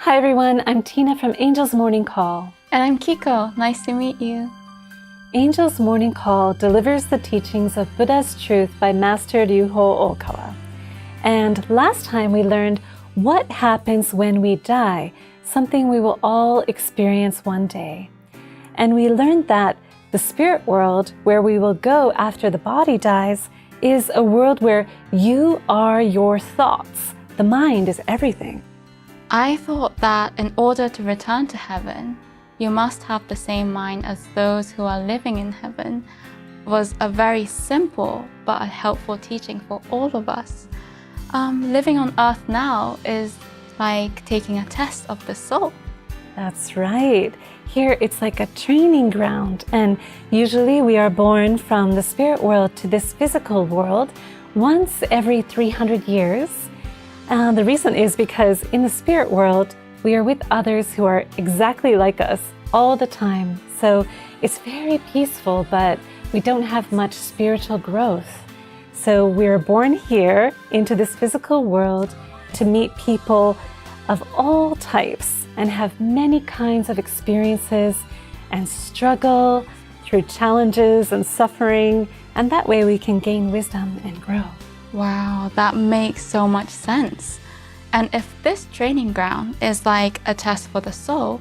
Hi everyone, I'm Tina from Angel's Morning Call. And I'm Kiko. Nice to meet you. Angel's Morning Call delivers the teachings of Buddha's truth by Master Ryuho Okawa. And last time we learned what happens when we die, something we will all experience one day. And we learned that the spirit world, where we will go after the body dies, is a world where you are your thoughts. The mind is everything. I thought that in order to return to heaven, you must have the same mind as those who are living in heaven. Was a very simple but a helpful teaching for all of us. Living on earth now is like taking a test of the soul. That's right. Here it's like a training ground, and usually we are born from the spirit world to this physical world once every 300 years. The reason is because in the spirit world, we are with others who are exactly like us all the time. So it's very peaceful, but we don't have much spiritual growth. So we're born here into this physical world to meet people of all types and have many kinds of experiences and struggle through challenges and suffering. And that way we can gain wisdom and grow. Wow, that makes so much sense. And if this training ground is like a test for the soul,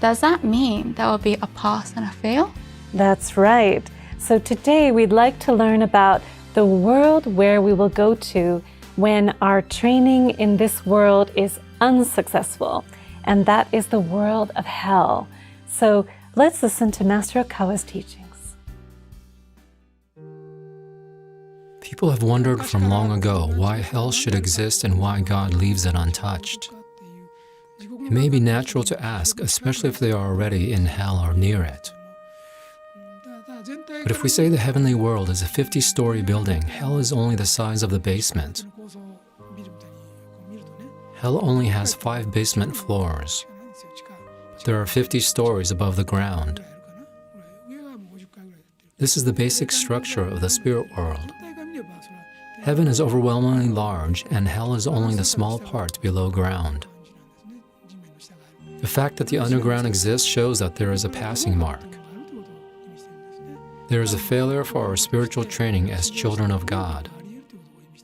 does that mean there will be a pass and a fail? That's right. So today we'd like to learn about the world where we will go to when our training in this world is unsuccessful, and that is the world of hell. So let's listen to Master Okawa's teachings. People have wondered from long ago why hell should exist and why God leaves it untouched. It may be natural to ask, especially if they are already in hell or near it. But if we say the heavenly world is a 50-story building, hell is only the size of the basement. Hell only has 5 basement floors. But there are 50 stories above the ground. This is the basic structure of the spirit world. Heaven is overwhelmingly large, and hell is only the small part below ground. The fact that the underground exists shows that there is a passing mark. There is a failure for our spiritual training as children of God.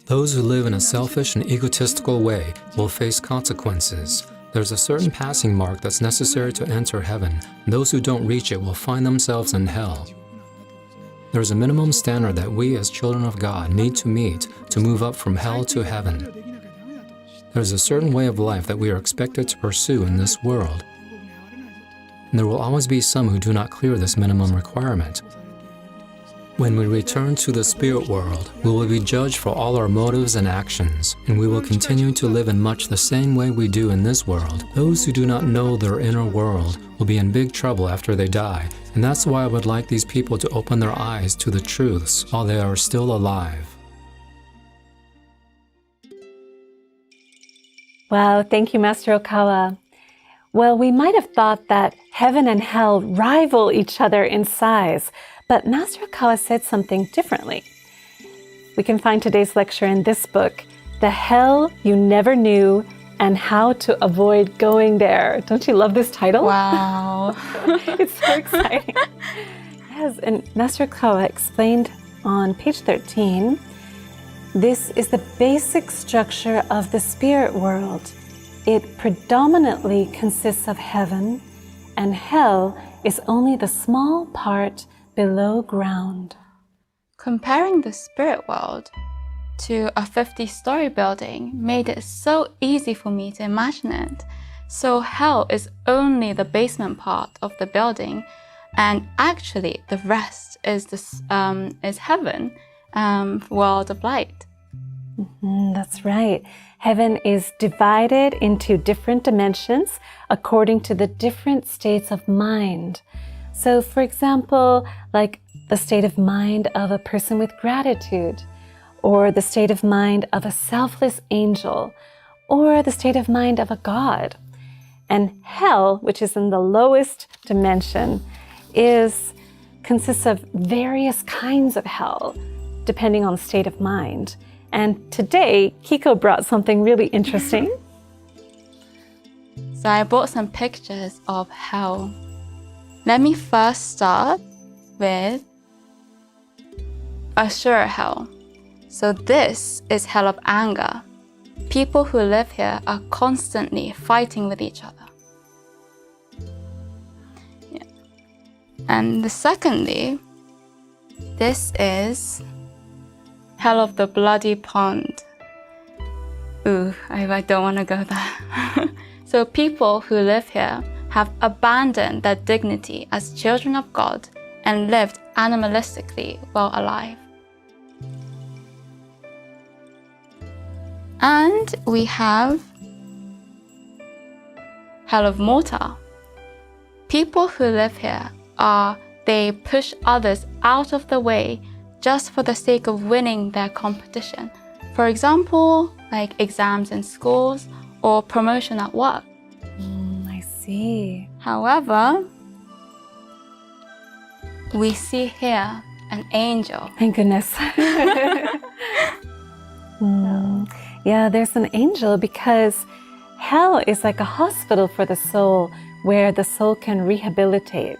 Those who live in a selfish and egotistical way will face consequences. There's a certain passing mark that's necessary to enter heaven, and those who don't reach it will find themselves in hell. There's a minimum standard that we as children of God need to meet to move up from hell to heaven. There's a certain way of life that we are expected to pursue in this world. And there will always be some who do not clear this minimum requirement. When we return to the spirit world, we will be judged for all our motives and actions, and we will continue to live in much the same way we do in this world. Those who do not know their inner world will be in big trouble after they die, and that's why I would like these people to open their eyes to the truths while they are still alive. Wow, thank you, Master Okawa. Well, we might have thought that heaven and hell rival each other in size, but Master Okawa said something differently. We can find today's lecture in this book, The Hell You Never Knew and How to Avoid Going There. Don't you love this title? Wow. It's so exciting. Yes, and Master Okawa explained on page 13, this is the basic structure of the spirit world. It predominantly consists of heaven, and hell is only the small part below ground. Comparing the spirit world to a 50-story building made it so easy for me to imagine it. So hell is only the basement part of the building, and actually the rest is heaven, world of light. That's right. Heaven is divided into different dimensions according to the different states of mind. So, for example, like the state of mind of a person with gratitude, or the state of mind of a selfless angel, or the state of mind of a god. And hell, which is in the lowest dimension, consists of various kinds of hell, depending on the state of mind. And today, Kiko brought something really interesting. So I brought some pictures of hell. Let me first start with a sure hell. So this is hell of anger. People who live here are constantly fighting with each other. Yeah. And secondly, this is hell of the bloody pond. Ooh, I don't want to go there. So people who live here have abandoned their dignity as children of God and lived animalistically while alive. And we have hell of mortar. People who live here they push others out of the way just for the sake of winning their competition. For example, like exams in schools or promotion at work. I see. However, we see here an angel. Thank goodness. Yeah, there's an angel because hell is like a hospital for the soul where the soul can rehabilitate.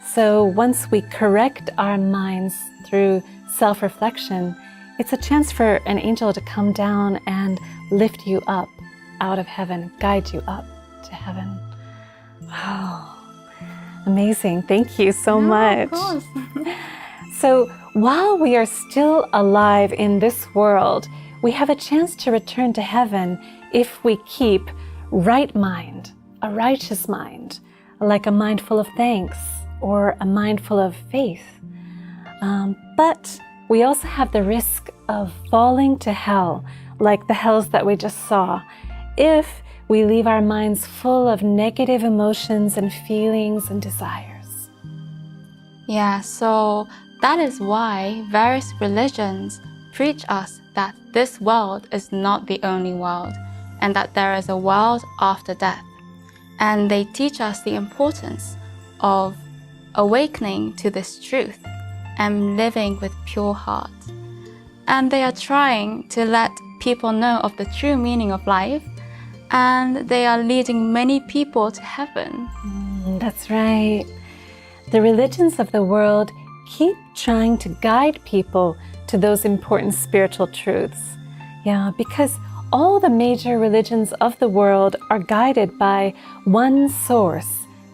So once we correct our minds through self-reflection, it's a chance for an angel to come down and lift you up out of heaven, guide you up to heaven. Wow, amazing. Thank you so much. Of course. So while we are still alive in this world, we have a chance to return to heaven if we keep right mind, a righteous mind, like a mind full of thanks or a mind full of faith. But we also have the risk of falling to hell, like the hells that we just saw, if we leave our minds full of negative emotions and feelings and desires. Yeah, so that is why various religions preach us that this world is not the only world and that there is a world after death. And they teach us the importance of awakening to this truth and living with pure heart. And they are trying to let people know of the true meaning of life, and they are leading many people to heaven. That's right. The religions of the world keep trying to guide people to those important spiritual truths. Yeah, because all the major religions of the world are guided by one source,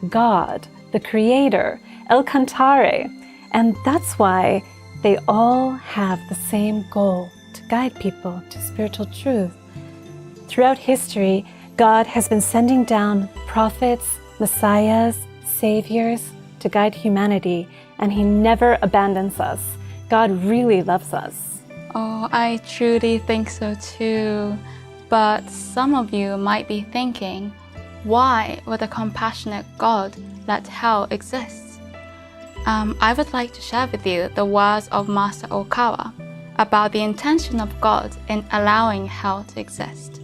God, the Creator, El Cantare. And that's why they all have the same goal, to guide people to spiritual truth. Throughout history, God has been sending down prophets, messiahs, saviors to guide humanity, and He never abandons us. God really loves us. Oh, I truly think so too. But some of you might be thinking, why would a compassionate God let hell exist? I would like to share with you the words of Master Okawa about the intention of God in allowing hell to exist.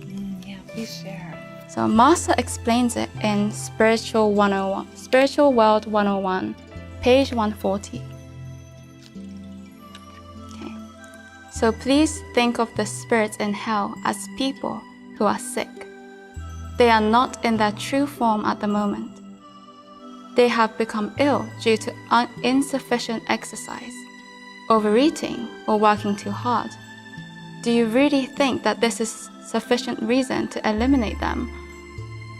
Yeah, please share. So Master explains it in Spiritual World 101, page 140. Okay. So please think of the spirits in hell as people who are sick. They are not in their true form at the moment. They have become ill due to insufficient exercise, overeating, or working too hard. Do you really think that this is sufficient reason to eliminate them,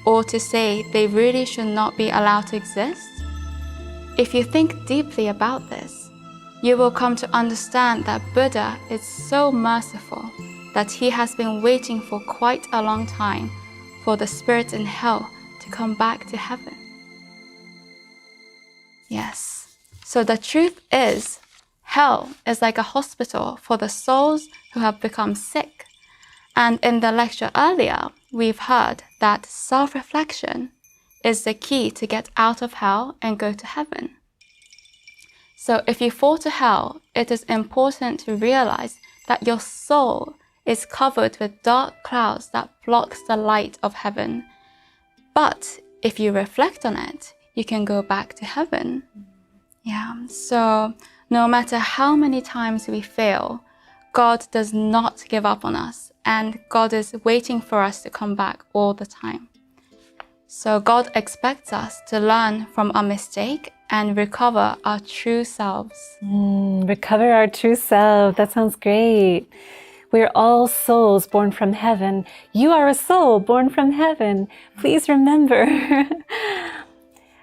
or to say they really should not be allowed to exist? If you think deeply about this, you will come to understand that Buddha is so merciful that he has been waiting for quite a long time for the spirits in hell to come back to heaven. Yes, so the truth is, hell is like a hospital for the souls who have become sick. And in the lecture earlier, we've heard that self-reflection is the key to get out of hell and go to heaven. So if you fall to hell, it is important to realize that your soul is covered with dark clouds that blocks the light of heaven. But if you reflect on it, you can go back to heaven. Yeah, so no matter how many times we fail, God does not give up on us, and God is waiting for us to come back all the time. So God expects us to learn from our mistake and recover our true selves. Recover our true self. That sounds great. We're all souls born from heaven. You are a soul born from heaven. Please remember.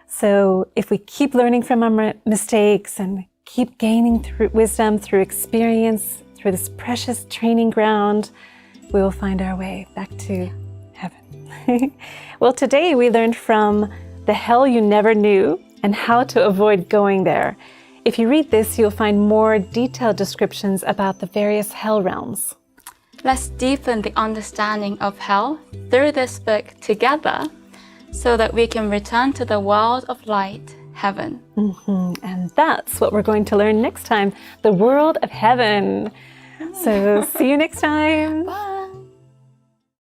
So if we keep learning from our mistakes and keep gaining wisdom through experience, through this precious training ground, we will find our way back to heaven. Well, today we learned from the hell you never knew and how to avoid going there. If you read this, you'll find more detailed descriptions about the various hell realms. Let's deepen the understanding of hell through this book together so that we can return to the world of light, heaven. And that's what we're going to learn next time, the world of heaven. So see you next time. Bye.